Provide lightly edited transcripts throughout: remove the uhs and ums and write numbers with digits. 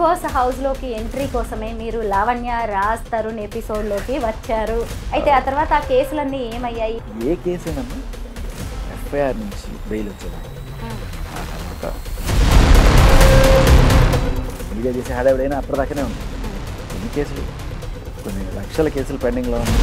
Boss హౌస్లోకి entry కోసమే మీరు లావణ్య రాజ్ తరుణ్ ఎపిసోడ్లోకి వచ్చారు. అయితే ఆ తర్వాత ఆ కేసులన్నీ ఏమయ్యాయి? ఏ కేసేనమ్మా ఎఫ్ఐఆర్ నుంచి బెయిల్ వచ్చేది. ఆ తర్వాత మీడియా చేసే హడావిడైనా అప్పటిదాకానే ఉంది. ఎన్ని కేసులు, కొన్ని లక్షల కేసులు పెండింగ్లో ఉన్నాయి.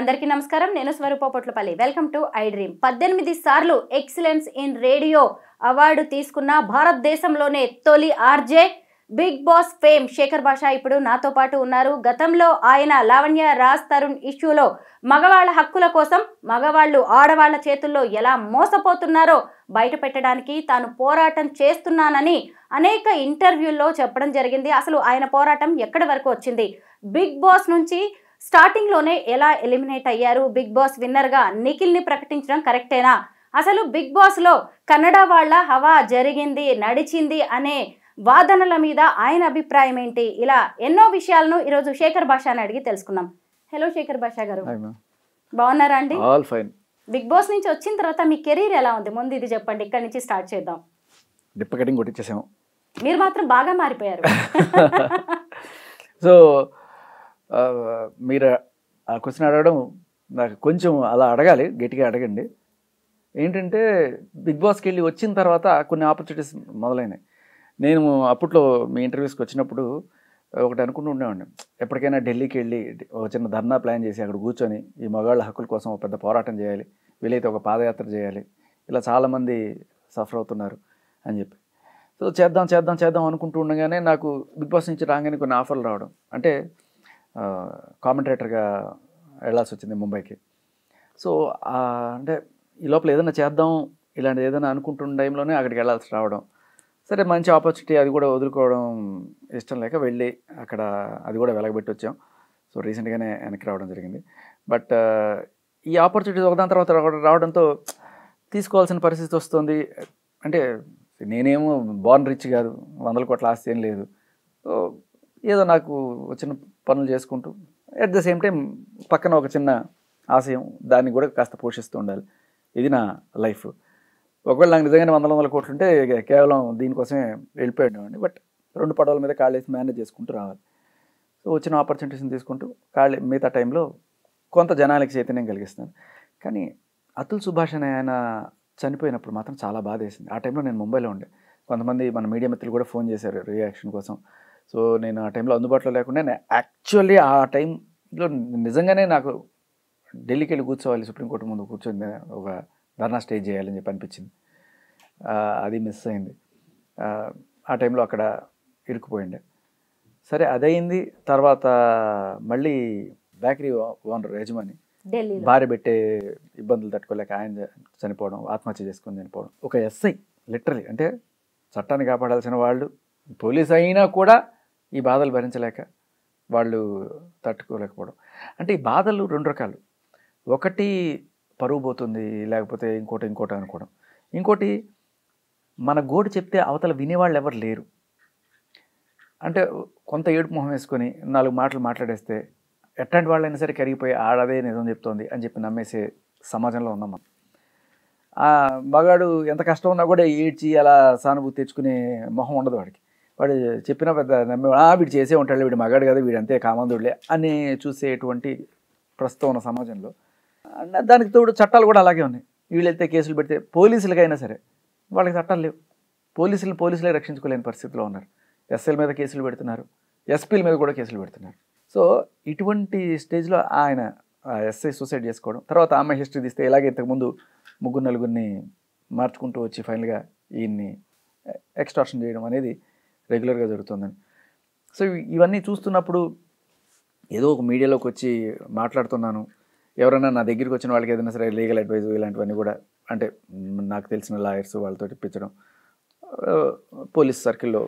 అందరికీ నమస్కారం, నేను Swaroopa Potlapalli. Welcome to iDream. 18 సార్లు ఎక్సలెన్స్ ఇన్ రేడియో అవార్డు తీసుకున్న భారతదేశంలోనే తొలి RJ Bigg Boss fame Shekhar Basha ఇప్పుడు నాతో పాటు ఉన్నారు. గతంలో ఆయన లావణ్య రాజ్ తరుణ్ ఇష్యూలో మగవాళ్ళ హక్కుల కోసం మగవాళ్ళు ఆడవాళ్ల చేతుల్లో ఎలా మోసపోతున్నారో బయట పెట్టడానికి తాను పోరాటం చేస్తున్నానని అనేక ఇంటర్వ్యూల్లో చెప్పడం జరిగింది. అసలు ఆయన పోరాటం ఎక్కడి వరకు వచ్చింది, బిగ్ బాస్ నుంచి స్టార్టింగ్లోనే ఎలా ఎలిమినేట్ అయ్యారు, బిగ్ బాస్ విన్నర్గా నిఖిల్ని ప్రకటించడం కరెక్టేనా, అసలు బిగ్ బాస్లో కన్నడ వాళ్ళ హవా జరిగింది నడిచింది అనే వాదనల మీద ఆయన అభిప్రాయం ఏంటి, ఇలా ఎన్నో విషయాలను ఈరోజు శేఖర్ భాషని అడిగి తెలుసుకుందాం. హలో శేఖర్ భాష గారు, బాగున్నారా అండి? All fine. బిగ్ బాస్ నుంచి వచ్చిన తర్వాత మీ కెరీర్ ఎలా ఉంది, ముందు ఇది చెప్పండి, ఇక్కడి నుంచి స్టార్ట్ చేద్దాం. డిప్ప కటింగ్ కొట్టించేసాము. మీరు మాత్రం బాగా మారిపోయారు. సో మీరు ఆ క్వశ్చన్ అడగడం నాకు కొంచెం అలా అడగాలి, గట్టిగా అడగండి. ఏంటంటే బిగ్ బాస్కి వెళ్ళి వచ్చిన తర్వాత కొన్ని ఆపర్చునిటీస్ మొదలైనాయి. నేను అప్పట్లో మీ ఇంటర్వ్యూస్కి వచ్చినప్పుడు ఒకటి అనుకుంటూ ఉండేవాడిని, ఎప్పటికైనా ఢిల్లీకి వెళ్ళి ఒక చిన్న ధర్నా ప్లాన్ చేసి అక్కడ కూర్చొని ఈ మగాళ్ళ హక్కుల కోసం ఒక పెద్ద పోరాటం చేయాలి, వీలైతే ఒక పాదయాత్ర చేయాలి, ఇలా చాలామంది సఫర్ అవుతున్నారు అని చెప్పి. సో చేద్దాం చేద్దాం చేద్దాం అనుకుంటూ ఉండగానే నాకు బిగ్ బాస్ నుంచి రాగానే కొన్ని ఆఫర్లు రావడం, అంటే కామెంటేటర్గా వెళ్ళాల్సి వచ్చింది ముంబైకి. సో అంటే ఈ లోపల ఏదైనా చేద్దాం ఇలాంటిది ఏదైనా అనుకుంటున్న టైంలోనే అక్కడికి వెళ్ళాల్సి రావడం, సరే మంచి ఆపర్చునిటీ, అది కూడా వదులుకోవడం ఇష్టం లేక వెళ్ళి అక్కడ అది కూడా వెలగబెట్టి వచ్చాం. సో రీసెంట్గానే వెనక్కి రావడం జరిగింది. బట్ ఈ ఆపర్చునిటీస్ ఒకదాని తర్వాత రావడంతో తీసుకోవాల్సిన పరిస్థితి వస్తుంది. అంటే నేనేమో బోర్న్ రిచ్ కాదు, 100 కోట్ల ఆస్తి ఏం లేదు. సో ఏదో నాకు వచ్చిన పనులు చేసుకుంటూ అట్ ద సేమ్ టైం పక్కన ఒక చిన్న ఆశయం, దాన్ని కూడా కాస్త పోషిస్తూ ఉండాలి. ఇది నా లైఫ్. ఒకవేళ నాకు నిజంగానే 100 కోట్లు ఉంటే కేవలం దీనికోసమే వెళ్ళిపోయాడు. బట్ 2 పడవల మీద కాళ్ళేసి మేనేజ్ చేసుకుంటూ రావాలి. సో వచ్చిన ఆపర్చునిటీస్ని తీసుకుంటూ మిగతా టైంలో కొంత జనాలకి చైతన్యం కలిగిస్తాను. కానీ అతుల్ సుభాష్ అనే ఆయన చనిపోయినప్పుడు మాత్రం చాలా బాధ వేసింది. ఆ టైంలో నేను ముంబైలో ఉండే. కొంతమంది మన మీడియా మిత్రులు కూడా ఫోన్ చేశారు రియాక్షన్ కోసం. సో నేను ఆ టైంలో అందుబాటులో లేకుండా యాక్చువల్లీ ఆ టైంలో నిజంగానే నాకు ఢిల్లీకి వెళ్ళి కూర్చోవాలి, సుప్రీంకోర్టు ముందు కూర్చొని ఒక ధర్నా స్టేజ్ చేయాలని చెప్పి అనిపించింది. అది మిస్ అయింది. ఆ టైంలో అక్కడ ఇరుక్కుపోయిండే. సరే అదయింది. తర్వాత మళ్ళీ బేకరీ ఓనర్ యజమాని భార్య పెట్టే ఇబ్బందులు తట్టుకోలేక ఆయన చనిపోవడం, ఆత్మహత్య చేసుకొని చనిపోవడం. ఒక ఎస్ఐ లిటరలీ, అంటే చట్టాన్ని కాపాడాల్సిన వాళ్ళు పోలీస్ అయినా కూడా ఈ బాధలు భరించలేక వాళ్ళు తట్టుకోలేకపోవడం. అంటే ఈ బాధలు 2 రకాలు. ఒకటి పరువు పోతుంది, లేకపోతే ఇంకోటి అనుకోవడం. ఇంకోటి మన గోడు చెప్తే అవతల వినేవాళ్ళు ఎవరు లేరు. అంటే కొంత ఏడుపు మొహం వేసుకొని 4 మాటలు మాట్లాడేస్తే ఎట్లాంటి వాళ్ళైనా సరే కరిగిపోయి ఆడదే నిజం చెప్తోంది అని చెప్పి నమ్మేసే సమాజంలో ఉన్నాం మనం. మగాడు ఎంత కష్టం ఉన్నా కూడా ఏడ్చి అలా సానుభూతి తెచ్చుకునే మొహం ఉండదు వాడికి. వాడు చెప్పిన పెద్ద నమ్మే వీడు చేసే ఉంటాడు, వీడు మగాడు కదా, వీడు అంతే కామందుడులే అని చూసేటువంటి ప్రస్తుతం ఉన్న సమాజంలో దానికి తోడు చట్టాలు కూడా అలాగే ఉన్నాయి. వీళ్ళైతే కేసులు పెడితే పోలీసులకైనా సరే వాళ్ళకి చట్టాలు లేవు. పోలీసులే రక్షించుకోలేని పరిస్థితిలో ఉన్నారు. ఎస్ఐల మీద కేసులు పెడుతున్నారు, ఎస్పీల మీద కూడా కేసులు పెడుతున్నారు. సో ఇటువంటి స్టేజ్లో ఆయన ఎస్ఐ సూసైడ్ చేసుకోవడం, తర్వాత ఆమె హిస్టరీ తీస్తే ఇలాగే ఇంతకుముందు 3-4 మార్చుకుంటూ వచ్చి ఫైనల్గా ఈయన్ని ఎక్స్టార్షన్ చేయడం అనేది రెగ్యులర్గా జరుగుతుందని. సో ఇవన్నీ చూస్తున్నప్పుడు ఏదో ఒక మీడియాలోకి వచ్చి మాట్లాడుతున్నాను, ఎవరైనా నా దగ్గరికి వచ్చిన వాళ్ళకి ఏదైనా సరే లీగల్ అడ్వైజ్ ఇలాంటివన్నీ కూడా, అంటే నాకు తెలిసిన లాయర్స్ వాళ్ళతో ఇప్పించడం, పోలీస్ సర్కిల్లో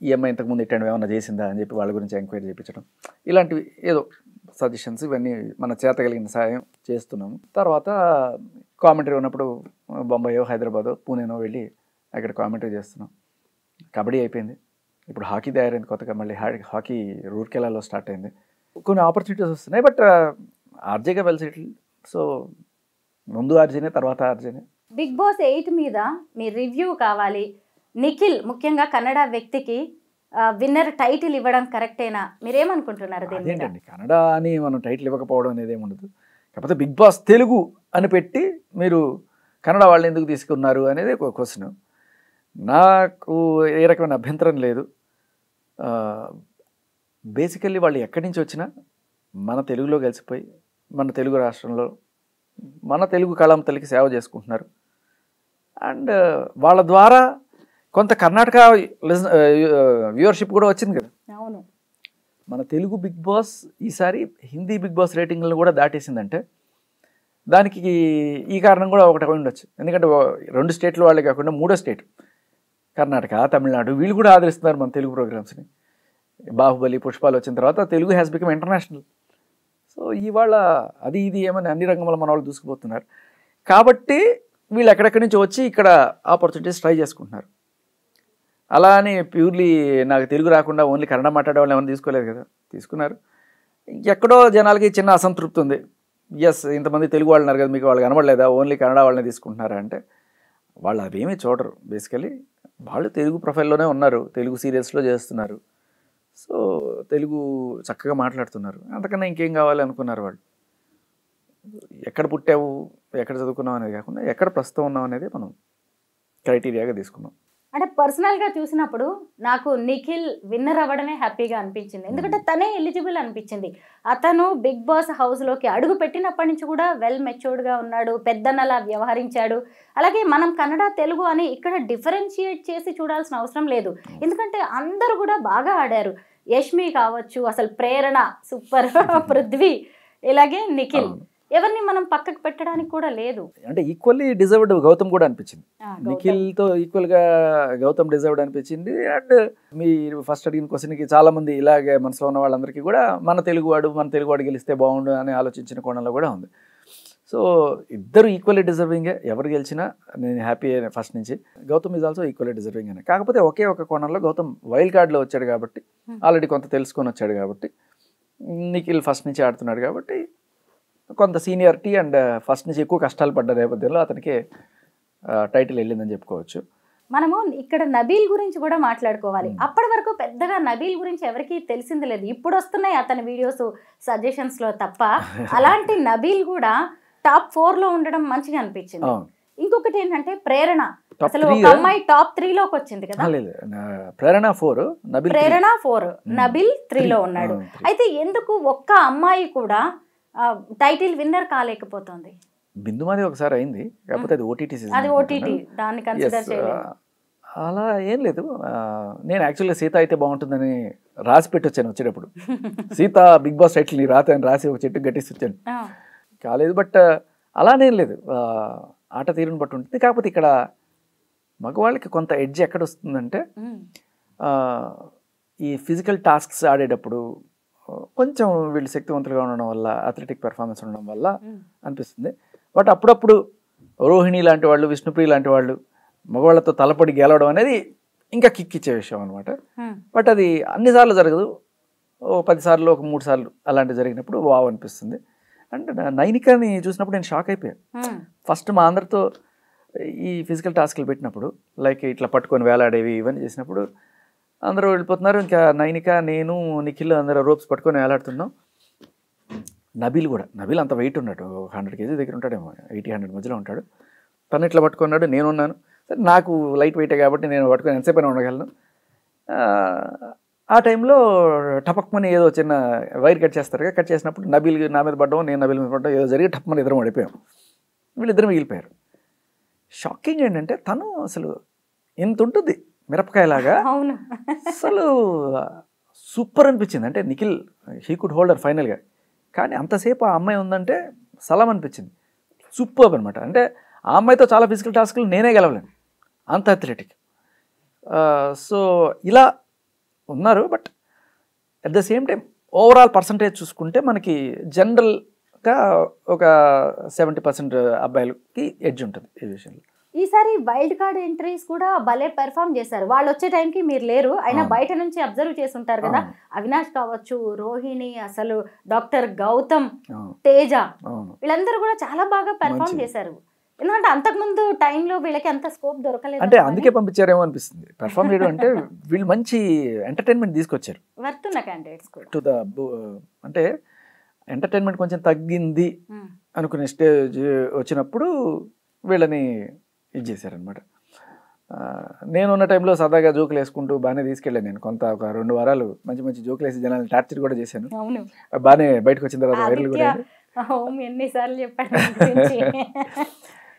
ఈ అమ్మాయి ఇంతకుముందు ఇట్లాంటివి ఏమన్నా చేసిందా అని చెప్పి వాళ్ళ గురించి ఎంక్వైరీ చేయించడం, ఇలాంటివి ఏదో సజెషన్స్ ఇవన్నీ మన చేత కలిగిన సాయం చేస్తున్నాము. తర్వాత కామెంటరీ ఉన్నప్పుడు బొంబాయో హైదరాబాదో పూణేనో వెళ్ళి అక్కడ కామెంటరీ చేస్తున్నాం. కబడ్డీ అయిపోయింది, ఇప్పుడు హాకీ తయారైంది కొత్తగా, మళ్ళీ హాకీ రూర్కెలాలో స్టార్ట్ అయింది. కొన్ని ఆపర్చునిటీస్ వస్తున్నాయి. బట్ ఆర్జేగా వెల్ సెటిల్. సో ముందు ఆర్జేనే, తర్వాత ఆర్జేనే. బిగ్ బాస్ 8 మీద మీ రివ్యూ కావాలి. నిఖిల్ ముఖ్యంగా కన్నడ వ్యక్తికి విన్నర్ టైటిల్ ఇవ్వడం కరెక్టేనా? మీరేమనుకుంటున్నారు దీని మీద? అదేంటండి, కన్నడ అని మనం టైటిల్ ఇవ్వకపోవడం అనేది ఏమి ఉండదు. కాకపోతే బిగ్ బాస్ తెలుగు అని పెట్టి మీరు కన్నడ వాళ్ళని ఎందుకు తీసుకున్నారు అనేది ఒక క్వశ్చన్. నాకు ఏ రకమైన అభ్యంతరం లేదు. బేసికల్లీ వాళ్ళు ఎక్కడి నుంచి వచ్చినా మన తెలుగులో కలిసిపోయి మన తెలుగు రాష్ట్రంలో మన తెలుగు కళాంతలకి సేవ చేసుకుంటున్నారు. అండ్ వాళ్ళ ద్వారా కొంత కర్ణాటక వ్యూవర్షిప్ కూడా వచ్చింది కదా. అవును, మన తెలుగు బిగ్ బాస్ ఈసారి హిందీ బిగ్ బాస్ రేటింగ్లను కూడా దాటేసిందంటే దానికి ఈ కారణం కూడా ఒకటి ఉండొచ్చు. ఎందుకంటే 2 స్టేట్ల వాళ్ళే కాకుండా 3వ స్టేట్ కర్ణాటక, తమిళనాడు వీళ్ళు కూడా ఆదరిస్తున్నారు మన తెలుగు ప్రోగ్రామ్స్ని. బాహుబలి, పుష్పాలు వచ్చిన తర్వాత Telugu has become international. So ఇవాళ అది ఇది ఏమని అన్ని రంగంలో మన వాళ్ళు దూసుకుపోతున్నారు. కాబట్టి వీళ్ళు ఎక్కడెక్కడి నుంచి వచ్చి ఇక్కడ ఆపర్చునిటీస్ ట్రై చేసుకుంటున్నారు. అలా అని ప్యూర్లీ నాకు తెలుగు రాకుండా ఓన్లీ కన్నడ మాట్లాడే వాళ్ళు ఏమైనా తీసుకోలేదు కదా, తీసుకున్నారు. ఎక్కడో జనాలకి చిన్న అసంతృప్తి ఉంది. ఎస్, ఇంతమంది తెలుగు వాళ్ళు ఉన్నారు కదా, మీకు వాళ్ళు కనబడలేదా, ఓన్లీ కన్నడ వాళ్ళని తీసుకుంటున్నారా అంటే వాళ్ళు అవేమీ చూడరు. బేసికలీ వాళ్ళు తెలుగు ప్రొఫైల్లోనే ఉన్నారు, తెలుగు సీరియల్స్లో చేస్తున్నారు. సో తెలుగు చక్కగా మాట్లాడుతున్నారు. అంతకన్నా ఇంకేం కావాలి అనుకున్నారు వాళ్ళు. ఎక్కడ పుట్టావు, ఎక్కడ చదువుకున్నావు అనేది కాకుండా ఎక్కడ ప్రస్తుతం ఉన్నావు అనేది మనం క్రైటీరియాగా తీసుకున్నాం. అంటే పర్సనల్గా చూసినప్పుడు నాకు నిఖిల్ విన్నర్ అవ్వడమే హ్యాపీగా అనిపించింది. ఎందుకంటే తనే ఎలిజిబుల్ అనిపించింది. అతను బిగ్ బాస్ హౌస్లోకి అడుగు పెట్టినప్పటి నుంచి కూడా వెల్ మెచ్యూర్డ్గా ఉన్నాడు, పెద్దన్నలా వ్యవహరించాడు. అలాగే మనం కన్నడ తెలుగు అని ఇక్కడ డిఫరెన్షియేట్ చేసి చూడాల్సిన అవసరం లేదు. ఎందుకంటే అందరూ కూడా బాగా ఆడారు. యష్మి కావచ్చు, అసలు ప్రేరణ సూపర్, పృథ్వీ, ఇలాగే నిఖిల్, ఎవరిని మనం పక్కకు పెట్టడానికి కూడా లేదు. అంటే ఈక్వల్లీ డిజర్వ్డ్ గౌతమ్ కూడా అనిపించింది. నిఖిల్తో ఈక్వల్గా గౌతమ్ డిజర్వ్డ్ అనిపించింది. అండ్ మీరు ఫస్ట్ అడిగిన క్వశ్చన్కి చాలామంది ఇలాగే మనసులో ఉన్న వాళ్ళందరికీ కూడా మన తెలుగువాడు గెలిస్తే బాగుండు అని ఆలోచించిన కోణంలో కూడా ఉంది. సో ఇద్దరు ఈక్వల్లీ డిజర్వింగే. ఎవరు గెలిచినా నేను హ్యాపీ ఫస్ట్ నుంచి. Gautam is also equally deserving అని. కాకపోతే ఒకే ఒక కోణంలో గౌతమ్ వైల్డ్ కార్డ్లో వచ్చాడు కాబట్టి, ఆల్రెడీ కొంత తెలుసుకొని వచ్చాడు కాబట్టి, నిఖిల్ ఫస్ట్ నుంచి ఆడుతున్నాడు కాబట్టి కొంత సీనియారిటీ అండ్ ఫస్ట్ నుంచి ఎక్కువ కష్టాలు పడ్డ నేపథ్యంలో అతనికి టైటిల్ వెళ్ళిందని చెప్పుకోవచ్చు. మనము ఇక్కడ నబీల్ గురించి కూడా మాట్లాడుకోవాలి. అప్పటి వరకు పెద్దగా నబీల్ గురించి ఎవరికి తెలిసింది లేదు. ఇప్పుడు వస్తున్నాయి అతని వీడియోస్ సజెషన్స్లో తప్ప. అలాంటి నబీల్ కూడా టాప్ 4లో ఉండడం మంచిగా అనిపించింది. ఇంకొకటి ఏంటంటే ప్రేరణ, అసలు ఒక అమ్మాయి టాప్ 3లోకి వచ్చింది కదా. ప్రేరణ 4, నబీల్ 3లో ఉన్నాడు. అయితే ఎందుకు ఒక్క అమ్మాయి కూడా టైటిల్ విన్నర్ కాలేకపోతుంది? బిందుమాది ఒకసారి అయింది, కాకపోతే అది ఓటీటీ సీజన్. అది ఓటీటీ, దాన్ని కన్సిడర్ చేయలేదు. అలా ఏం లేదు. నేను యాక్చువల్గా సీత అయితే బాగుంటుందని రాసి పెట్టొచ్చాను వచ్చేటప్పుడు. సీత బిగ్ బాస్ టైటిల్ నీ రాత అని రాసి ఒక చెట్టు కట్టేసి వచ్చాను. కాలేదు. బట్ అలానేం లేదు, ఆట తీరుని బట్టి ఉంటుంది. కాకపోతే ఇక్కడ మగవాళ్ళకి కొంత ఎడ్జ్ ఎక్కడ వస్తుందంటే ఈ ఫిజికల్ టాస్క్స్ ఆడేటప్పుడు కొంచెం వీళ్ళు శక్తివంతులుగా ఉండడం వల్ల, అథ్లెటిక్ పెర్ఫార్మెన్స్ ఉండడం వల్ల అనిపిస్తుంది. బట్ అప్పుడప్పుడు రోహిణి లాంటి వాళ్ళు, విష్ణుప్రియ లాంటి వాళ్ళు మగవాళ్ళతో తలపడి గెలవడం అనేది ఇంకా కిక్ ఇచ్చే విషయం అనమాట. బట్ అది అన్నిసార్లు జరగదు. 10 సార్లు, ఒక 3 సార్లు అలాంటివి జరిగినప్పుడు వావ్ అనిపిస్తుంది. అంటే నైనికాని చూసినప్పుడు నేను షాక్ అయిపోయాను. ఫస్ట్ మా అందరితో ఈ ఫిజికల్ టాస్క్లు పెట్టినప్పుడు, లైక్ ఇట్లా పట్టుకొని వేలాడేవి ఇవన్నీ చేసినప్పుడు అందరూ వెళ్ళిపోతున్నారు. ఇంకా నైనిక, నేను, నిఖిల్ అందరూ రోప్స్ పట్టుకొని వేలాడుతున్నాం. నబీల్ అంత వెయిట్ ఉన్నాడు, 100 kg దగ్గర ఉంటాడేమో, 80-100 మధ్యలో ఉంటాడు. తను ఇట్లా పట్టుకున్నాడు, నేనున్నాను. సరే నాకు లైట్ వెయిటే కాబట్టి నేను పట్టుకొని ఎంతసేపు అయినా ఉండగలను. ఆ టైంలో టపక్మని ఏదో చిన్న వైర్ కట్ చేస్తారు కదా, కట్ చేసినప్పుడు నబీల్ నా మీద పడ్డాం, నేను నబీల్ మీద పడ్డాం, ఏదో జరిగి టప్మని ఇద్దరం పడిపోయాం. వీళ్ళిద్దరు మిగిలిపోయారు. షాకింగ్ ఏంటంటే తను అసలు ఎంత ఉంటుంది మిరపకాయలాగా, అసలు సూపర్ అనిపించింది. అంటే నిఖిల్ హీ కుడ్ హోల్డర్ ఫైనల్గా. కానీ అంతసేపు ఆ అమ్మాయి ఉందంటే సలాం అనిపించింది. సూపర్ అనమాట. అంటే ఆ అమ్మాయితో చాలా ఫిజికల్ టాస్క్లు నేనే గెలవలేను, అంత అథ్లెటిక్. సో ఇలా ఉన్నారు. But at the same time overall percentage చూసుకుంటే మనకి జనరల్గా ఒక 70% అబ్బాయిలకి ఎడ్జ్ ఉంటుంది ఈ విషయంలో. ఈసారి వైల్డ్ కార్డ్ ఎంట్రీస్ కూడా భలే పెర్ఫామ్ చేశారు. వాళ్ళు వచ్చే టైంకి మీరు లేరు, అయినా బయట నుంచి అబ్జర్వ్ చేసి ఉంటారు కదా. అవినాష్ కావచ్చు, రోహిణి, అసలు డాక్టర్ గౌతమ్, తేజ, వీళ్ళందరూ కూడా చాలా బాగా పెర్ఫామ్ చేశారు. ఎందుకంటే అంతకుముందు టైంలో వీళ్ళకి అంత స్కోప్ దొరకలేదు అంటే అందుకే పంపించారేమో అనిపిస్తుంది. పెర్ఫామ్ చేయడం అంటే వీళ్ళు మంచి ఎంటర్టైన్మెంట్ తీసుకొచ్చారు వర్తున్న క్యాండిడేట్స్ కూడా. టు ద అంటే ఎంటర్టైన్మెంట్ కొంచెం తగ్గింది అనుకునే స్టేజ్ వచ్చినప్పుడు వీళ్ళని ఇది చేశారనమాట. నేనున్న టైంలో సరదాగా జోకులు వేసుకుంటూ బాగానే తీసుకెళ్ళాను. నేను ఒక 2 వారాలు మంచి మంచి జోకులు వేసి జనాలు టార్చర్ కూడా చేశాను. అవును, బాగానే బయటకు వచ్చిన తర్వాత వైరల్ కూడా అయింది. ఎన్నిసార్లు చెప్పాను.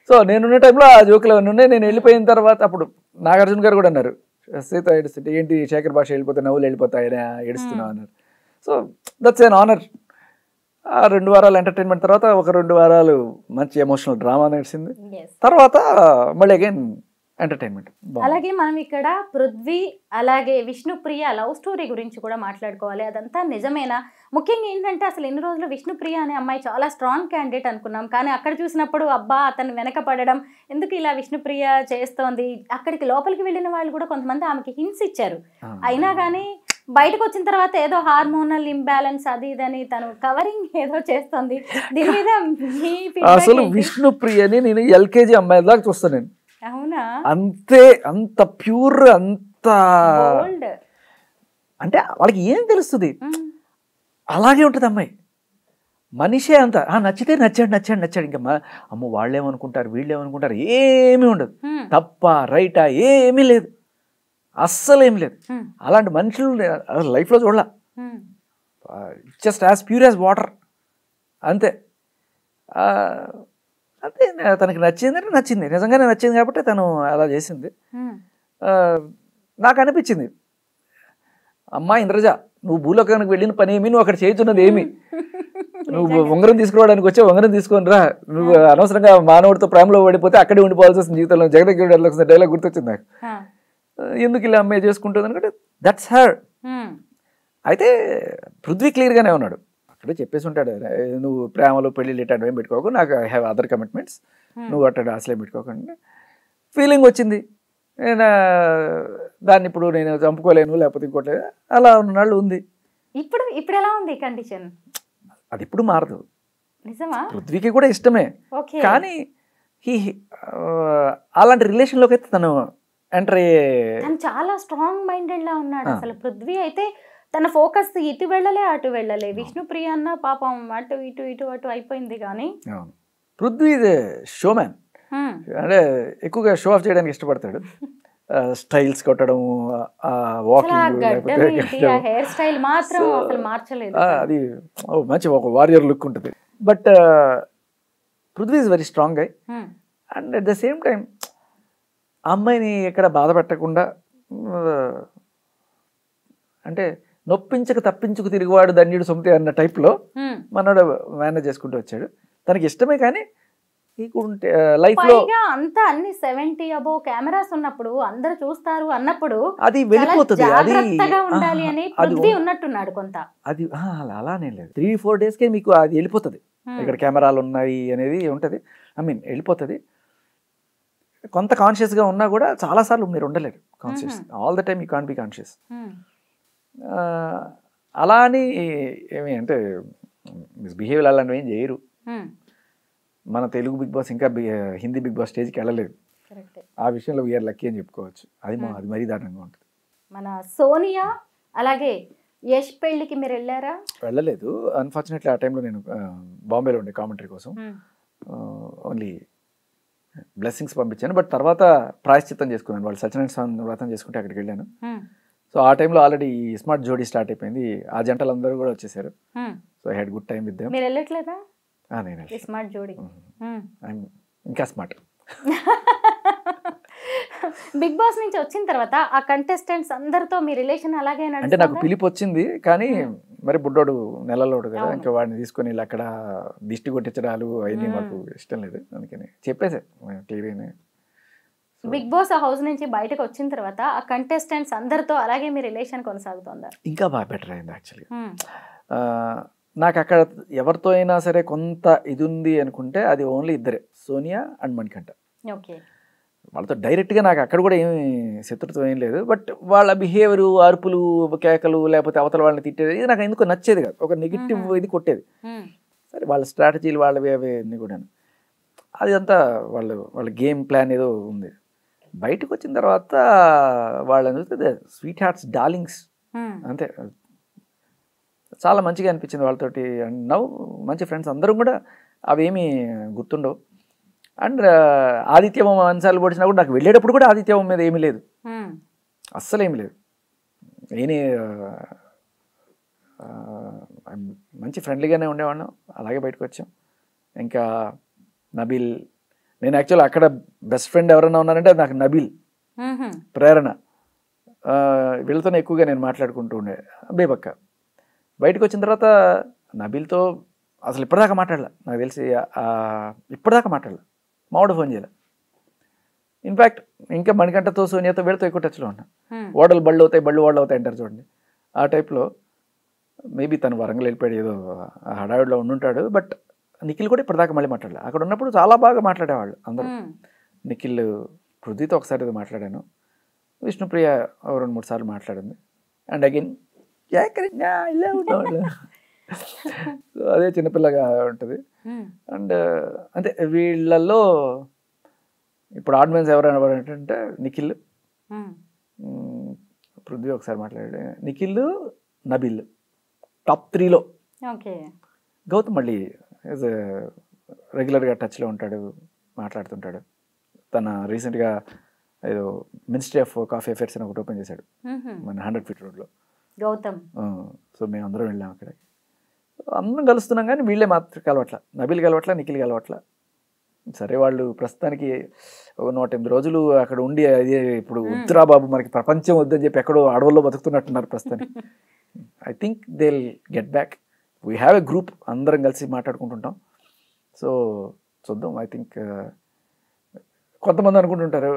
సో నేనున్న టైంలో ఆ జోకులు అవన్నీ ఉన్నాయి. నేను వెళ్ళిపోయిన తర్వాత అప్పుడు నాగార్జున గారు కూడా అన్నారు, సీత ఏడుస్తుంటే ఏంటి శేఖర్ భాష వెళ్ళిపోతే నవ్వులు వెళ్ళిపోతాయి ఏడుస్తున్నావు అన్నారు. So that's an honour. ఆ 2 వారాలు ఎంటర్టైన్మెంట్ తర్వాత ఒక 2 వారాలు మంచి ఎమోషనల్ డ్రామా నడిచింది. తర్వాత మళ్ళీ అగైన్ ఎంటర్టైన్మెంట్. అలాగే మనం ఇక్కడ పృథ్వీ అలాగే విష్ణుప్రియ లవ్ స్టోరీ గురించి కూడా మాట్లాడుకోవాలి. అదంతా నిజమేనా? ముఖ్యంగా ఏంటంటే అసలు ఎన్ని రోజులు విష్ణుప్రియ అనే అమ్మాయి చాలా స్ట్రాంగ్ క్యాండిడేట్ అనుకున్నాం, కానీ అక్కడ చూసినప్పుడు అబ్బా అతను వెనక పడడం, ఎందుకు ఇలా విష్ణుప్రియ చేస్తోంది, అక్కడికి లోపలికి వెళ్ళిన వాళ్ళు కూడా కొంతమంది ఆమెకి హింట్స్ ఇచ్చారు. అయినా కానీ బయటకు వచ్చిన తర్వాత ఏదో హార్మోనల్ ఇంబ్యాలెన్స్ అది ఇదని తను కవరింగ్ ఏదో చేస్తుంది. దీని మీద అసలు విష్ణుప్రియని నేను ఎల్కేజీ అమ్మాయి దాకా చూస్తాను నేను. అవునా? అంతే, అంత ప్యూర్, అంత అంటే వాళ్ళకి ఏం తెలుస్తుంది, అలాగే ఉంటుంది అమ్మాయి. మనిషే అంత నచ్చితే నచ్చాడు ఇంకా అమ్మ వాళ్ళేమనుకుంటారు వీళ్ళేమనుకుంటారు ఏమీ ఉండదు. తప్ప రైటా ఏమీ లేదు, అస్సలు ఏం లేదు. అలాంటి మనుషులు లైఫ్లో చూడాల. Just as pure as water, అంతే. అంతే, తనకి నచ్చింది, నిజంగానే నచ్చింది కాబట్టి తను అలా చేసింది. నాకు అనిపించింది, అమ్మా ఇంద్రజ, నువ్వు భూలోకానికి వెళ్ళిన పని ఏమి, నువ్వు అక్కడ చేస్తున్నది ఏమి, నువ్వు ఉంగరం తీసుకురావడానికి వచ్చే ఉంగరం తీసుకొని రా, నువ్వు అనవసరంగా మానవుడితో ప్రేమలో పడిపోతే అక్కడే ఉండిపోవాల్సి వస్తుంది జీవితంలో. జగదగిరి డైలాగ్ గుర్తొచ్చింది నాకు. ఎందుకు ఇలా అమ్మాయి చేసుకుంటుంది అనుకుంటే దట్స్ హర్. అయితే పృథ్వీ క్లియర్గానే ఉన్నాడు, అక్కడే చెప్పేసి ఉంటాడు, నువ్వు ప్రేమలో పెళ్ళిళ్ళు ఇట్లాంటివి ఏం పెట్టుకోకు, నాకు ఐ హ్యావ్ అదర్ కమిట్మెంట్స్, నువ్వు అట్లా అసలే పెట్టుకోకండి. ఫీలింగ్ వచ్చింది, నేను దాన్ని ఇప్పుడు నేను చంపుకోలేను లేకపోతే ఇంకోటి అలా ఉన్నాళ్ళు ఉంది. ఇప్పుడు ఇప్పుడు ఎలా ఉంది కండిషన్? అది ఇప్పుడు మారదు. నిజమా? పృథ్వీకి కూడా ఇష్టమే, కానీ అలాంటి రిలేషన్లోకి అయితే తను ఎంటర్ అయ్యే, తను చాలా స్ట్రాంగ్ మైండెడ్ లా ఉన్నాడు అసలు. పృథ్వీ అయితే తన ఫోకస్ ఇటు వెళ్ళలే అటు వెళ్ళలే. విష్ణుప్రియ అన్న పాపం అటు ఇటు ఇటు అటు అయిపోయింది. కానీ పృథ్వీ షోమ్యాన్, అంటే ఎక్కువగా షో ఆఫ్ చేయడానికి ఇష్టపడతాడు. స్టైల్స్ కొట్టడం, హెయిర్ స్టైల్ మాత్రం అసలు మార్చలేదు. అది మంచి ఒక వారియర్ లుక్ ఉంటుంది. But Prithvi is very strong guy. And at the same time అమ్మాయిని ఎక్కడ బాధ పెట్టకుండా, అంటే నొప్పించక తప్పించుకు తిరిగివాడు ధన్యుడు సొంతి అన్న టైప్లో మనోడు మేనేజ్ చేసుకుంటూ వచ్చాడు. తనకి ఇష్టమే, కానీ లైఫ్లో అంతా అన్ని 70 అబోవ్ కెమెరాస్ ఉన్నప్పుడు అందరూ చూస్తారు అన్నప్పుడు అది వెళ్ళిపోతుంది. అది ఉండాలి అని పృథ్వీ ఉన్నట్టున్నాడు కొంత. అది అలానే లేదు, 3-4 డేస్కే మీకు అది వెళ్ళిపోతుంది. ఇక్కడ కెమెరాలు ఉన్నాయి అనేది ఉంటుంది, ఐ మీన్ వెళ్ళిపోతుంది. కొంత కాన్షియస్గా ఉన్నా కూడా చాలాసార్లు మీరు ఉండలేరు conscious. All the time you can't be conscious. అలా అని ఏమి అంటే మిస్బిహేవియర్ అలాంటివి ఏం చేయరు. మన తెలుగు బిగ్ బాస్ ఇంకా హిందీ బిగ్ బాస్ స్టేజ్కి వెళ్ళలేదు. ఆ విషయంలో వీఆర్ లక్కీ అని చెప్పుకోవచ్చు. అది మరీ దారుణంగా ఉంటుంది. మన సోనియా అలాగే యష్ పెళ్ళికి మీరు వెళ్ళారా? వెళ్ళలేదు, అన్ఫార్చునేట్లీ ఆ టైంలో నేను బాంబేలో ఉండే కామెంటరీ కోసం. ఓన్లీ బ్లెస్సింగ్స్ పంపించాను, బట్ తర్వాత ప్రాయశ్చిత్తం చేసుకున్నాను. వాళ్ళు సత్యనారాయణ స్వామి వ్రతం చేసుకుంటే అక్కడికి వెళ్ళాను. సో ఆ టైంలో ఆల్రెడీ స్మార్ట్ జోడీ స్టార్ట్ అయిపోయింది, ఆ జంటలందరూ కూడా వచ్చేసారు. So I had good time with them. మీరు వెళ్ళట్లేదా? నేను స్మార్ట్ జోడీ ఇంకా స్మార్ట్. బిగ్ బాస్ నుంచి వచ్చిన తర్వాత ఆ కంటెస్టెంట్స్ అందరితో మీ రిలేషన్ అలాగే అంటే నాకు పిలిపి వచ్చింది, కానీ మరి బుడ్డోడు నెలలోడు కదా, ఇంకా వాడిని తీసుకొని అక్కడ దిష్టి కొట్టించడాలు అవన్నీ మాకు ఇష్టం లేదు. అందుకని చెప్పేసా క్లియర్గానే. బిగ్ బాస్ హౌస్ నుంచి బయటకు వచ్చిన తర్వాత ఆ కంటెస్టెంట్స్ అందరితో అలాగే మీ రిలేషన్ కొనసాగుతుందా? ఇంకా బాగా బెటర్ అయింది యాక్చువల్గా. నాకు అక్కడ ఎవరితో అయినా సరే కొంత ఇది ఉంది అనుకుంటే అది ఓన్లీ ఇద్దరే, సోనియా అండ్ మణికంఠ. ఓకే, వాళ్ళతో డైరెక్ట్గా నాకు అక్కడ కూడా ఏమి శత్రుత్వం ఏం లేదు. బట్ వాళ్ళ బిహేవియర్, అరుపులు, కేకలు, లేకపోతే అవతల వాళ్ళని తిట్టేది ఇది నాకు ఎందుకు నచ్చేది కాదు. ఒక నెగిటివ్ ఇది కొట్టేది. సరే వాళ్ళ స్ట్రాటజీలు వాళ్ళవి అవి అన్నీ కూడా. అది అంతా వాళ్ళ గేమ్ ప్లాన్ ఏదో ఉంది. బయటకు వచ్చిన తర్వాత వాళ్ళని చూస్తే స్వీట్ హార్ట్స్ డార్లింగ్స్ అంతే. చాలా మంచిగా అనిపించింది వాళ్ళతోటి. అండ్ నవ్వు మంచి ఫ్రెండ్స్ అందరం కూడా అవేమీ గుర్తుండవు. అండ్ ఆదిత్యవం అన్సార్లు పొడిచినా కూడా నాకు వెళ్ళేటప్పుడు కూడా ఆదిత్యవం మీద ఏమీ లేదు, అస్సలు ఏమీ లేదు. నేనే మంచి ఫ్రెండ్లీగానే ఉండేవాడిని. అలాగే బయటకు వచ్చాం. ఇంకా నబీల్, నేను యాక్చువల్ అక్కడ బెస్ట్ ఫ్రెండ్ ఎవరైనా ఉన్నారంటే నాకు నబీల్, ప్రేరణ, వీళ్ళతోనే ఎక్కువగా నేను మాట్లాడుకుంటూ ఉండే. బేబక్క బయటకు వచ్చిన తర్వాత నబీల్తో అసలు ఇప్పటిదాకా మాట్లాడలే, నాకు తెలిసి ఇప్పటిదాకా మాట్లాడలే. మావాడు ఫోన్ చేయలే. ఇన్ఫ్యాక్ట్ ఇంకా మణికంఠతో సోనియాతో వీళ్ళతో ఎక్కువ టచ్లో ఉన్నా. ఓడలు బళ్ళు అవుతాయి, బళ్ళు ఓడలు అవుతాయి అంటారు చూడండి, ఆ టైప్లో. మేబీ తను వరంగల్ వెళ్ళిపోయాడు, ఏదో హడావిడిలో ఉండుంటాడు. బట్ నిఖిల్ కూడా ఇప్పటిదాకా మళ్ళీ మాట్లాడలే. అక్కడ ఉన్నప్పుడు చాలా బాగా మాట్లాడేవాళ్ళు అందరూ. నిఖిల్, పృథ్వీతో ఒకసారి ఏదో మాట్లాడాను, విష్ణుప్రియ 2-3 సార్లు మాట్లాడింది. అండ్ అగైన్ ఇలా ఉండేవాళ్ళు. అదే చిన్నపిల్లగా ఉంటుంది. అండ్ అంతే. వీళ్ళల్లో ఇప్పుడు ఆర్డినెన్స్ ఎవరైనా అంటే నిఖిల్, పృథ్వీ ఒకసారి మాట్లాడాడు, నిఖిల్, నబీల్ టాప్ 3లో. గౌతమ్ మళ్ళీ రెగ్యులర్గా టచ్లో ఉంటాడు, మాట్లాడుతుంటాడు. తన రీసెంట్గా ఏదో మినిస్ట్రీ ఆఫ్ కాఫీ అఫేర్స్ అని ఒకటి ఓపెన్ చేశాడు మన 100 ఫీట్ రోడ్లో గౌతమ్. సో మేము అందరం వెళ్ళాం అక్కడికి. అందరం కలుస్తున్నాం కానీ వీళ్ళే మాత్రం కలవట్ల. నబీల్ కలవట్ల, నిఖిల్ కలవట్ల. సరే వాళ్ళు ప్రస్తుతానికి ఒక 108 రోజులు అక్కడ ఉండి అదే ఇప్పుడు వద్దురా బాబు మనకి ప్రపంచం వద్దని చెప్పి ఎక్కడో అడవుల్లో బతుకుతున్నట్టున్నారు ప్రస్తుతానికి. I think they will get back. We have a group, అందరం కలిసి మాట్లాడుకుంటుంటాం. సో చూద్దాం. ఐ థింక్ కొంతమంది అనుకుంటుంటారు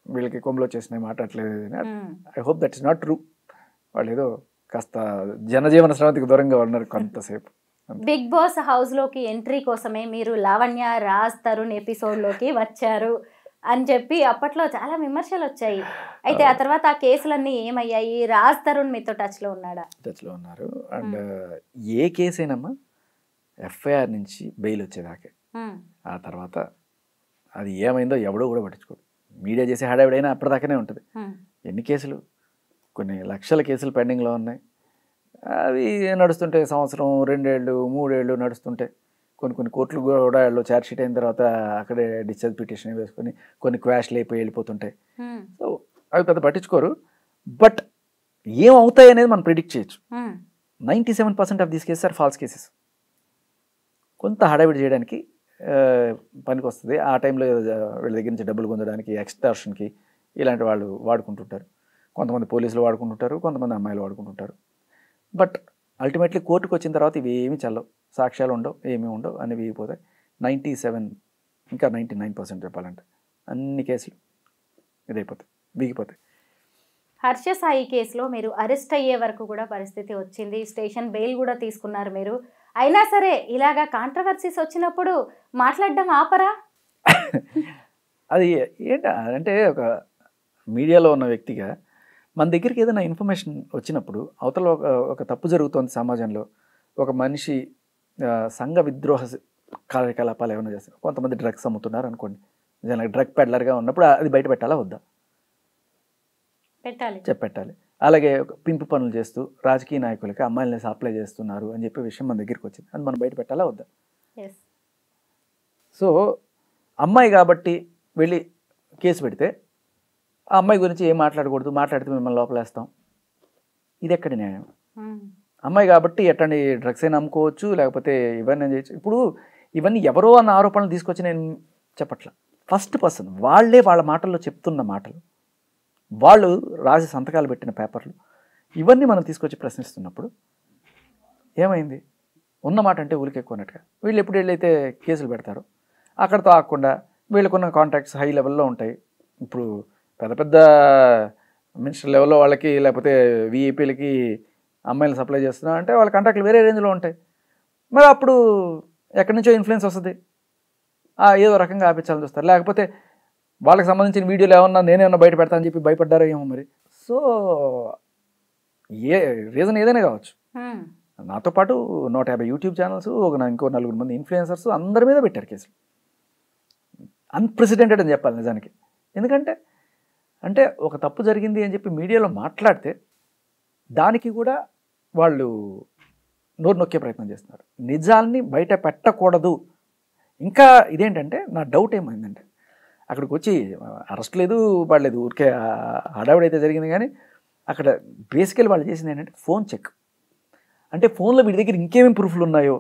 వీళ్ళకి కొమ్మలో వచ్చేసినాయి మాట్లాడలేదు. I hope that is not true. వాళ్ళు ఏదో కాస్త జనజీవన స్రవంతికి దూరంగా ఉన్నారు కొంతసేపు. బిగ్ బాస్ హౌస్ లోకి ఎంట్రీ కోసమే మీరు లావణ్య, రాజ్, తరుణ్ ఎపిసోడ్ లోకి వచ్చారు అని చెప్పి అప్పట్లో చాలా విమర్శలు వచ్చాయి. అయితే ఆ తర్వాత ఆ కేసులన్నీ ఏమయ్యాయి? రాజ్, తరుణ్ మీతో టచ్లో ఉన్నాడా? టచ్లో ఉన్నారు. అండ్ ఏ కేసు అయినమ్మా ఎఫ్ఐఆర్ నుంచి బెయిల్ వచ్చేదాకే. ఆ తర్వాత అది ఏమైందో ఎవడో కూడా పట్టించుకోడు. మీడియా చేసే హడావిడైనా అప్పటిదాకానే ఉంటుంది. ఎన్ని కేసులు, కొన్ని లక్షల కేసులు పెండింగ్లో ఉన్నాయి. అవి నడుస్తుంటే 1 సంవత్సరం, 2 ఏళ్ళు, 3 ఏళ్ళు నడుస్తుంటే కొన్ని కోర్టులు కూడా ఛార్జ్ షీట్ అయిన తర్వాత అక్కడే డిశ్చార్జ్ పిటిషన్ వేసుకొని కొన్ని క్వాష్లు అయిపోయి వెళ్ళిపోతుంటాయి. సో అవి పెద్ద పట్టించుకోరు. బట్ ఏమవుతాయి అనేది మనం ప్రిడిక్ట్ చేయొచ్చు. 97% of these cases are false cases. కొంత హడావిడి చేయడానికి పనికి వస్తుంది. ఆ టైంలో వీళ్ళ దగ్గర నుంచి డబ్బులు పొందడానికి, ఎక్స్టార్షన్కి ఇలాంటి వాళ్ళు వాడుకుంటుంటారు. కొంతమంది పోలీసులు వాడుకుంటుంటారు, కొంతమంది అమ్మాయిలు వాడుకుంటుంటారు. బట్ అల్టిమేట్లీ కోర్టుకు వచ్చిన తర్వాత ఇవి ఏమీ చల్లవు, సాక్ష్యాలు ఉండవు, ఏమీ ఉండవు, అన్నీ వీగిపోతాయి. 97 ఇంకా 99% చెప్పాలంటే అన్ని కేసులు ఇదైపోతాయి, వీగిపోతాయి. హర్ష సాయి కేసులో మీరు అరెస్ట్ అయ్యే వరకు కూడా పరిస్థితి వచ్చింది. స్టేషన్ బెయిల్ కూడా తీసుకున్నారు మీరు. అయినా సరే ఇలాగా కాంట్రవర్సీస్ వచ్చినప్పుడు మాట్లాడడం ఆపరా? అది ఏంటంటే ఒక మీడియాలో ఉన్న వ్యక్తిగా మన దగ్గరికి ఏదైనా ఇన్ఫర్మేషన్ వచ్చినప్పుడు అవతల ఒక తప్పు జరుగుతోంది సమాజంలో, ఒక మనిషి సంఘ విద్రోహ కార్యకలాపాలు ఏమైనా చేస్తారు, కొంతమంది డ్రగ్స్ అమ్ముతున్నారు అనుకోండి, నిజంగా డ్రగ్ పెడ్లర్గా ఉన్నప్పుడు అది బయట పెట్టాలా వద్దా? చెప్పెట్టాలి. అలాగే పింపు పనులు చేస్తూ రాజకీయ నాయకులకి అమ్మాయిలని సప్లై చేస్తున్నారు అని చెప్పే విషయం మన దగ్గరికి వచ్చింది, అది మనం బయట పెట్టాలా వద్దా? సో అమ్మాయి కాబట్టి వెళ్ళి కేసు పెడితే ఆ అమ్మాయి గురించి ఏం మాట్లాడకూడదు, మాట్లాడితే మిమ్మల్ని లోపలేస్తాం, ఇది ఎక్కడి న్యాయం? అమ్మాయి కాబట్టి ఎట్టండి డ్రగ్స్ అయినా అమ్ముకోవచ్చు, లేకపోతే ఇవన్నీ చేయొచ్చు. ఇప్పుడు ఇవన్నీ ఎవరో అన్న ఆరోపణలు తీసుకొచ్చి నేను చెప్పట్లా. ఫస్ట్ పర్సన్ వాళ్ళే వాళ్ళ మాటల్లో చెప్తున్న మాటలు, వాళ్ళు రాసి సంతకాలు పెట్టిన పేపర్లు, ఇవన్నీ మనం తీసుకొచ్చి ప్రశ్నిస్తున్నప్పుడు ఏమైంది? ఉన్న మాట అంటే ఊరికెక్కువన్నట్టుగా వీళ్ళు ఎప్పుడు వెళ్ళైతే కేసులు పెడతారో అక్కడతో ఆగకుండా వీళ్ళకున్న కాంటాక్ట్స్ హై లెవెల్లో ఉంటాయి. ఇప్పుడు పెద్ద పెద్ద మినిస్టర్ లెవెల్లో వాళ్ళకి, లేకపోతే విఐపీలకి అమ్మాయిలు సప్లై చేస్తున్నా అంటే వాళ్ళ కాంటాక్ట్లు వేరే రేంజ్లో ఉంటాయి. మరి అప్పుడు ఎక్కడి నుంచో ఇన్ఫ్లుయెన్స్ వస్తుంది, ఏదో రకంగా ఆపించాలని చూస్తారు. లేకపోతే వాళ్ళకి సంబంధించిన వీడియోలు ఏమన్నా నేనేమన్నా బయట పెడతానని చెప్పి భయపడ్డారో ఏమో మరి. సో ఏ రీజన్ ఏదైనా కావచ్చు. నాతో పాటు 150 యూట్యూబ్ ఛానల్స్, ఇంకో 4 మంది ఇన్ఫ్లుయెన్సర్స్ అందరి మీద పెట్టారు కేసులు. అన్ప్రెసిడెంటెడ్ అని చెప్పాలి నిజానికి. ఎందుకంటే అంటే ఒక తప్పు జరిగింది అని చెప్పి మీడియాలో మాట్లాడితే దానికి కూడా వాళ్ళు నోరు నొక్కే ప్రయత్నం చేస్తున్నారు. నిజాల్ని బయట పెట్టకూడదు. ఇంకా ఇదేంటంటే నా డౌట్ ఏమైందంటే అక్కడికి వచ్చి అరెస్ట్ లేదు పడలేదు, ఊరికే హడావిడైతే జరిగింది. కానీ అక్కడ బేసికల్ వాళ్ళు చేసింది ఏంటంటే ఫోన్ చెక్. అంటే ఫోన్లో వీడి దగ్గర ఇంకేమేమి ప్రూఫ్లు ఉన్నాయో,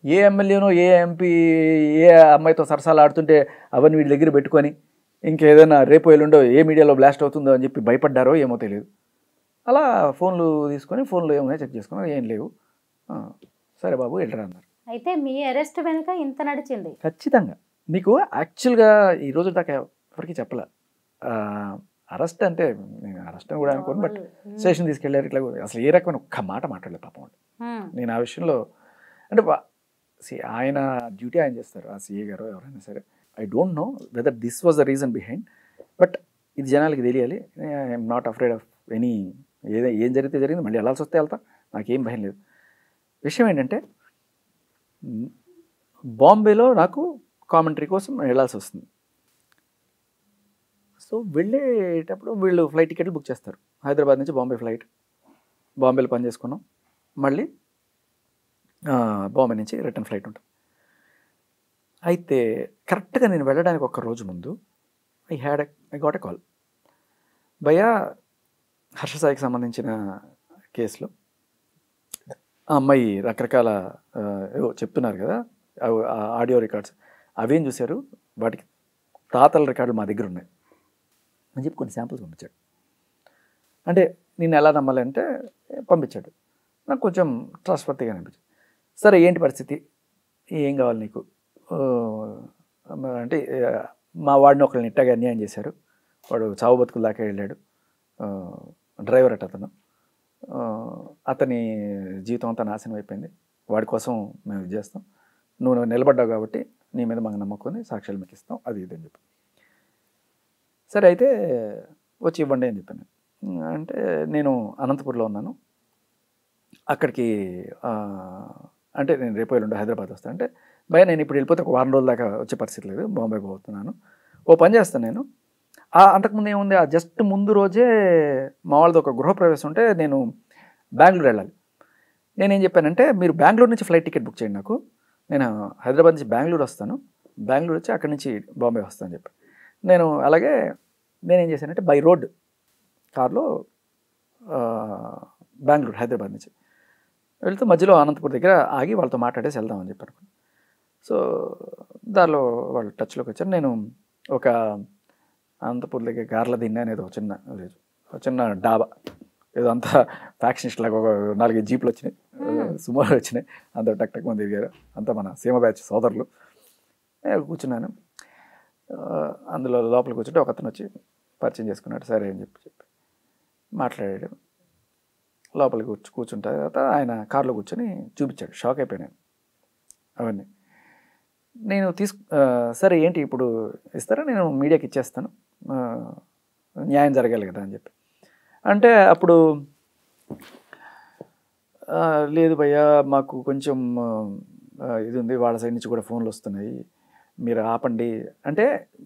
ఏ ఎమ్మెల్యేనో ఏ ఎంపీ ఏ అమ్మాయితో సరసాలు ఆడుతుంటే అవన్నీ వీడి దగ్గర పెట్టుకొని ఇంకేదైనా రేపు ఎల్లుండో ఏ మీడియాలో బ్లాస్ట్ అవుతుందో అని చెప్పి భయపడ్డారో ఏమో తెలియదు. అలా ఫోన్లు తీసుకొని ఫోన్లో ఏమైనా చెక్ చేసుకున్నారు, ఏం లేవు, సరే బాబు వెళ్ళరా అన్నారు. అయితే మీ అరెస్ట్ వెనుక ఇంత నడిచింది. ఖచ్చితంగా మీకు యాక్చువల్గా ఈ రోజు దాకా ఎవరికి చెప్పలే అరెస్ట్ అంటే. నేను అరెస్ట్ అని కూడా అనుకోను, బట్ స్టేషన్ తీసుకెళ్ళారు ఇట్లా. అసలు ఏ రకమైన ఒక్క మాట మాట్లాడలేదు పాపం. నేను ఆ విషయంలో అంటే ఆయన డ్యూటీ ఆయన చేస్తారు, ఆ సిఏ గారు ఎవరైనా సరే. I don't know whether this was the reason behind, but ఇది జనాలకి తెలియాలి. I'm not afraid of any. ఏం జరిగితే జరిగింది, మళ్ళీ వెళ్ళాల్సి వస్తే వెళ్తా, నాకేం భయం లేదు. విషయం ఏంటంటే బాంబేలో నాకు కామెంటరీ కోసం వెళ్ళాల్సి వస్తుంది. సో వెళ్ళేటప్పుడు వీళ్ళు ఫ్లైట్ టికెట్లు బుక్ చేస్తారు. హైదరాబాద్ నుంచి బాంబే ఫ్లైట్. బాంబేలో పని చేసుకున్నాం, మళ్ళీ బాంబే నుంచి రిటర్న్ ఫ్లైట్ ఉంటుంది. అయితే కరెక్ట్గా నేను వెళ్ళడానికి ఒక రోజు ముందు ఐ గాట్ ఎ కాల్. భయ్యా హర్ష సాయికి సంబంధించిన కేసులో ఆ అమ్మాయి రకరకాల ఏవో చెప్తున్నారు కదా, ఆడియో రికార్డ్స్ అవేం చూశారు, వాటికి తాతల రికార్డులు మా దగ్గర ఉన్నాయి అని చెప్పి కొన్ని శాంపుల్స్ పంపించాడు. అంటే నేను ఎలా నమ్మాలి అంటే పంపించాడు. నాకు కొంచెం ట్రస్ట్వర్తీగా అనిపించింది. సరే ఏంటి పరిస్థితి, ఏం కావాలి నీకు అంటే, మా వాడిని ఒకళ్ళని ఇట్టగా అన్యాయం చేశారు, వాడు చావు బతుకుల దాకా వెళ్ళాడు, డ్రైవర్ అట అతను, అతని జీవితం అంతా నాశనం అయిపోయింది, వాడి కోసం మేము ఇది చేస్తాం, నువ్వు నిలబడ్డావు కాబట్టి నీ మీద మాకు నమ్మకం, సాక్ష్యాలు మీకు ఇస్తాం, అది ఇది అని చెప్పి. సరే అయితే వచ్చి ఇవ్వండి అని చెప్పాను. అంటే నేను అనంతపూర్లో ఉన్నాను, అక్కడికి అంటే నేను రేపు ఎల్లుండి హైదరాబాద్ వస్తాను. అంటే భయ నేను ఇప్పుడు వెళ్ళిపోతే ఒక వారం రోజుల దాకా వచ్చే పరిస్థితి లేదు, బాంబే పోతున్నాను, ఓ పని చేస్తాను నేను. అంతకుముందు ఏముంది, జస్ట్ ముందు రోజే మా వాళ్ళది ఒక గృహప్రవేశం ఉంటే నేను బెంగళూరు వెళ్ళాలి. నేనేం చెప్పానంటే మీరు బెంగళూరు నుంచి ఫ్లైట్ టికెట్ బుక్ చేయండి నాకు, నేను హైదరాబాద్ నుంచి బెంగళూరు వస్తాను, బెంగళూరు వచ్చి అక్కడి నుంచి బాంబే వస్తాను అని చెప్పి. నేను అలాగే నేనేం చేశానంటే బై రోడ్ కార్లో బెంగళూరు హైదరాబాద్ నుంచి వెళ్తూ మధ్యలో అనంతపూర్ దగ్గర ఆగి వాళ్ళతో మాట్లాడేసి వెళ్దామని చెప్పాను. సో దానిలో వాళ్ళు టచ్లోకి వచ్చారు. నేను ఒక అనంతపూర్ దగ్గర గార్ల దిన్న అనేది ఒక చిన్న డాబా, ఏదో అంతా ఫ్యాక్షనిస్ట్ లాగా ఒక 4-5 జీపులు వచ్చినాయి, సుమారు వచ్చినాయి, అంత టక్ టక్ మంది దిగారు, అంతా మన సీమ బ్యాచ్ సోదరులు. కూర్చున్నాను, అందులో లోపల కూర్చుంటే ఒక అతను వచ్చి పరిచయం చేసుకున్నాడు. సరే అని చెప్పి మాట్లాడాడు. లోపలికి కూర్చుంటే తర్వాత ఆయన కారులో కూర్చొని చూపించాడు. షాక్ అయిపోయాను అవన్నీ. నేను సరే ఏంటి ఇప్పుడు ఇస్తారా, నేను మీడియాకి ఇచ్చేస్తాను, న్యాయం జరగాలి కదా అని చెప్పి. అంటే అప్పుడు లేదు భయ్యా మాకు కొంచెం ఇది ఉంది, వాళ్ళ సైడ్ నుంచి కూడా ఫోన్లు వస్తున్నాయి, మీరు ఆపండి అంటే.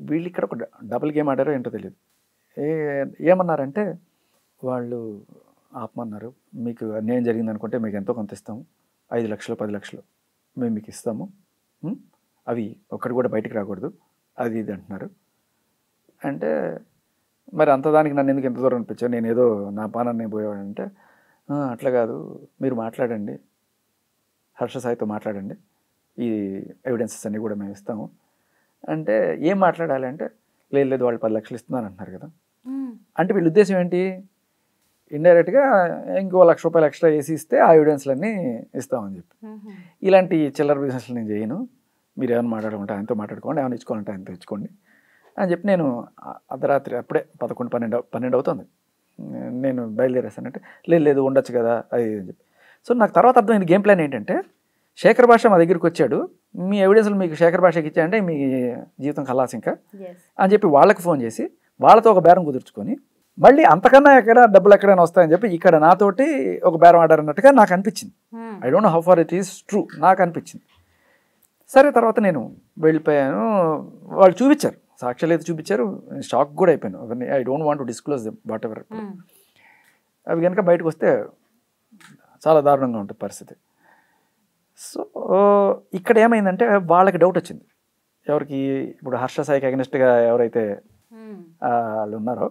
వీళ్ళు ఇక్కడ ఒక డబుల్ గేమ్ ఆడారో ఏంటో తెలియదు. ఏమన్నారంటే వాళ్ళు ఆపమన్నారు, మీకు అన్యాయం జరిగింది అనుకుంటే మీకు ఎంతో కొంత ఇస్తాము, 5 లక్షలు 10 లక్షలు మేము మీకు ఇస్తాము, అవి ఒక్కటి కూడా బయటికి రాకూడదు, అది ఇది అంటున్నారు. అంటే మరి అంత దానికి నన్ను ఎందుకు ఎంత దూరం అనిపించావు, నేను ఏదో నా పానాన్ని పోయేవాడంటే, అట్లా కాదు మీరు మాట్లాడండి, హర్ష సాయితో మాట్లాడండి, ఈ ఎవిడెన్సెస్ అన్నీ కూడా మేము ఇస్తాము అంటే. ఏం మాట్లాడాలి అంటే లేదు వాళ్ళు 10 లక్షలు ఇస్తున్నారు అంటున్నారు కదా. అంటే వీళ్ళ ఉద్దేశం ఏంటి, ఇండైరెక్ట్గా ఇంకో ₹1,00,000 ఎక్స్ట్రా వేసి ఇస్తే ఆ ఎవిడెన్స్లన్నీ ఇస్తామని చెప్పి. ఇలాంటి చిల్లర బిజినెస్లు నేను చేయను, మీరు ఏమైనా మాట్లాడుకుంటే ఆయనతో మాట్లాడుకోండి, ఏమైనా ఇచ్చుకోవాలంటే ఆయనతో ఇచ్చుకోండి అని చెప్పి. నేను అర్ధరాత్రి అప్పుడే 11-12 అవుతుంది, నేను బయలుదేరేస్తానంటే లేదు ఉండొచ్చు కదా అది అని చెప్పి. సో నాకు తర్వాత అర్థమైంది గేమ్ ప్లాన్ ఏంటంటే, శేఖర్ భాష మా దగ్గరికి వచ్చాడు, మీ ఎవిడెన్స్లు మీకు శేఖర్ భాషకి ఇచ్చాయంటే మీ జీవితం ఖలాస్ ఇంకా అని చెప్పి వాళ్ళకి ఫోన్ చేసి వాళ్ళతో ఒక బేరం కుదుర్చుకొని మళ్ళీ అంతకన్నా డబ్బులు ఎక్కడైనా వస్తాయని చెప్పి ఇక్కడ నాతోటి ఒక బేరం ఆడారన్నట్టుగా నాకు అనిపించింది. I don't know how far it is true, నాకు అనిపించింది. సరే తర్వాత నేను వెళ్ళిపోయాను. వాళ్ళు చూపించారు, సాక్ష్యాలు అయితే చూపించారు. షాక్ కూడా అయిపోయాను. అవన్నీ I don't want to disclose them what ever. అవి కనుక బయటకు వస్తే చాలా దారుణంగా ఉంటుంది పరిస్థితి. సో ఇక్కడ ఏమైందంటే వాళ్ళకి డౌట్ వచ్చింది. ఎవరికి? ఇప్పుడు హర్ష సాయికి అగెనిస్ట్గా ఎవరైతే వాళ్ళు ఉన్నారో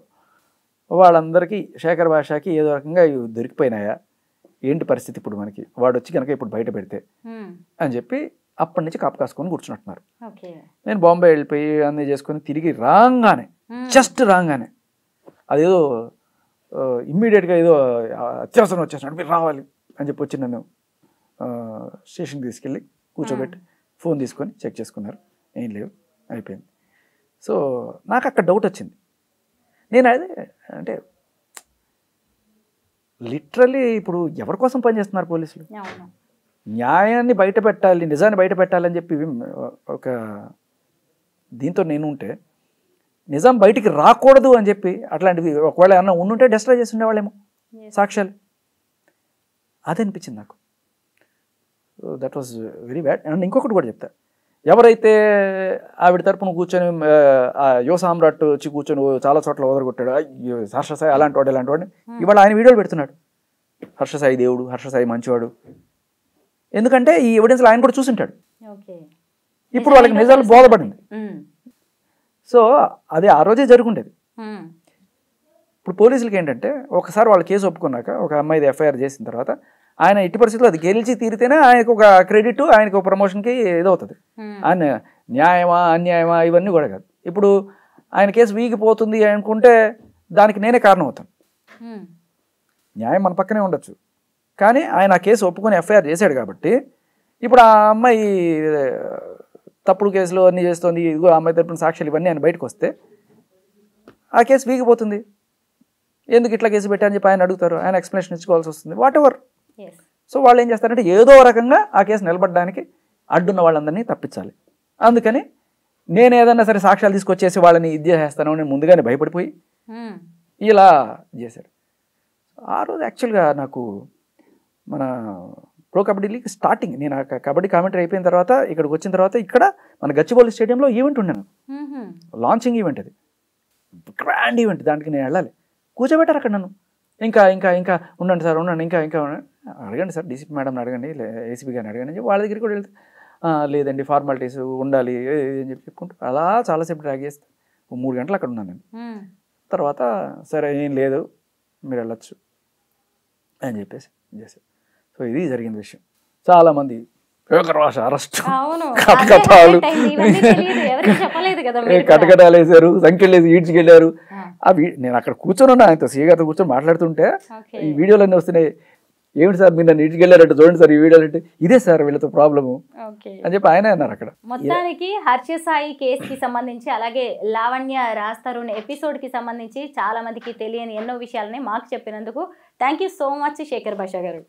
వాళ్ళందరికీ శేఖర్ భాషకి ఏదో రకంగా ఇవి దొరికిపోయినాయా, ఏంటి పరిస్థితి ఇప్పుడు మనకి, వాడు వచ్చి కనుక ఇప్పుడు బయట పెడితే అని చెప్పి అప్పటి నుంచి కాపు కాసుకొని కూర్చున్నట్టున్నారు. నేను బాంబే వెళ్ళిపోయి అన్నీ చేసుకొని తిరిగి రాగానే, జస్ట్ రాగానే అదేదో ఇమ్మీడియట్గా ఏదో అత్యవసరం వచ్చేసినట్టు మీరు రావాలి అని చెప్పి వచ్చి నన్ను స్టేషన్కి తీసుకెళ్ళి కూర్చోబెట్టి ఫోన్ తీసుకొని చెక్ చేసుకున్నారు. ఏం లేవు, అయిపోయింది. సో నాకు అక్కడ డౌట్ వచ్చింది. నేను అదే అంటే లిటరల్లీ ఇప్పుడు ఎవరి కోసం పనిచేస్తున్నారు పోలీసులు? న్యాయాన్ని బయట పెట్టాలి, నిజాన్ని బయట పెట్టాలని చెప్పి ఒక దీంతో నేను ఉంటే నిజాం బయటికి రాకూడదు అని చెప్పి అట్లాంటివి ఒకవేళ ఏమన్నా ఉండుంటే డిస్ట్రాయ్ చేసి ఉండేవాళ్ళేమో సాక్ష్యాలు. అది అనిపించింది నాకు. That was very bad. And ఇంకొకటి కూడా చెప్తా, ఎవరైతే ఆవిడ తరపున కూర్చొని యువ సామ్రాట్ వచ్చి కూర్చొని చాలా చోట్ల వదలగొట్టాడు, హర్ష సాయి అలాంటి వాడు ఇలాంటి వాడిని, ఇవాళ ఆయన వీడియోలు పెడుతున్నాడు. హర్ష సాయి దేవుడు, హర్ష సాయి మంచివాడు. ఎందుకంటే ఈ ఎవిడెన్స్లో ఆయన కూడా చూసింటాడు. ఇప్పుడు వాళ్ళకి నిజాలు బోధపడింది. సో అది ఆ రోజే జరుగుండేది. ఇప్పుడు పోలీసులకి ఏంటంటే ఒకసారి వాళ్ళ కేసు ఒప్పుకున్నాక, ఒక అమ్మాయిది ఎఫ్ఐఆర్ చేసిన తర్వాత ఆయన ఎట్టి పరిస్థితుల్లో అది గెలిచి తీరితేనే ఆయనకు ఒక క్రెడిట్, ఆయనకు ఒక ప్రమోషన్కి ఏదవుతుంది. ఆయన న్యాయమా అన్యాయమా ఇవన్నీ కూడా కాదు. ఇప్పుడు ఆయన కేసు వీగిపోతుంది అనుకుంటే దానికి నేనే కారణం అవుతాను. న్యాయం మన పక్కనే ఉండొచ్చు, కానీ ఆయన ఆ కేసు ఒప్పుకొని ఎఫ్ఐఆర్ చేశాడు కాబట్టి ఇప్పుడు ఆ అమ్మాయి తప్పుడు కేసులు అన్నీ చేస్తుంది, ఇదిగో అమ్మాయి తరపున సాక్ష్యాలు ఇవన్నీ ఆయన బయటకు వస్తే ఆ కేసు వీగిపోతుంది. ఎందుకు ఇట్లా కేసు పెట్టా అని చెప్పి ఆయన అడుగుతారు, ఆయన ఎక్స్ప్లెనేషన్ ఇచ్చుకోవాల్సి వస్తుంది, వాట్ ఎవర్. సో వాళ్ళు ఏం చేస్తారంటే ఏదో రకంగా ఆ కేసు నిలబడడానికి అడ్డున్న వాళ్ళందరినీ తప్పించాలి. అందుకని నేను ఏదన్నా సరే సాక్ష్యాలు తీసుకొచ్చేసి వాళ్ళని ఇది చేసేస్తాను అని ముందుగానే భయపడిపోయి ఇలా చేశారు. ఆ రోజు యాక్చువల్గా నాకు మన ప్రో కబడ్డీ లీగ్ స్టార్టింగ్, నేను కబడ్డీ కామెంటరీ అయిపోయిన తర్వాత ఇక్కడికి వచ్చిన తర్వాత ఇక్కడ మన గచ్చిబౌలి స్టేడియంలో ఈవెంట్ ఉన్నాను, లాంచింగ్ ఈవెంట్. అది గ్రాండ్ ఈవెంట్, దానికి నేను వెళ్ళాలి. కూర్చోబెట్టారు అక్కడ నన్ను. ఇంకా ఇంకా ఇంకా ఉండండి సార్, ఉండండి, ఇంకా ఇంకా అడగండి సార్, డీసీపీ మేడంని అడగండి, ఏసీపీ గారిని అడగండి. వాళ్ళ దగ్గరికి కూడా వెళ్తే లేదండి ఫార్మాలిటీస్ ఉండాలి అని చెప్పి చెప్పుకుంటూ అలా చాలాసేపు డ్రాగ్ చేస్తే 3 గంటలు అక్కడ ఉన్నాను నేను. తర్వాత సరే ఏం లేదు మీరు వెళ్ళొచ్చు అని చెప్పేసి చేశారు. సో ఇది జరిగిన విషయం. చాలామంది అరెస్ట్, కటకటాలు కటకటాలు వేశారు, సంఖ్యలు వేసి ఈడ్చుకెళ్ళారు. నేను అక్కడ కూర్చొని ఉన్నా, ఆయనతో సీగాతో కూర్చొని మాట్లాడుతుంటే ఈ వీడియోలు అన్నీ వస్తున్నాయి. ఏమిటి సార్ మీరు నన్ను ఈడ్చుకెళ్ళారంటే చూడండి సార్ ఈ వీడియోలు అంటే, ఇదే సార్ వీళ్ళతో ప్రాబ్లము అని చెప్పి ఆయన అన్నారు. అక్కడ మొత్తానికి హర్ష సాయి కేసుకి సంబంధించి, అలాగే లావణ్య రాస్తారుని ఎపిసోడ్కి సంబంధించి చాలా మందికి తెలియని ఎన్నో విషయాలని మాకు చెప్పినందుకు thank you so much Shekhar Bhasha గారు.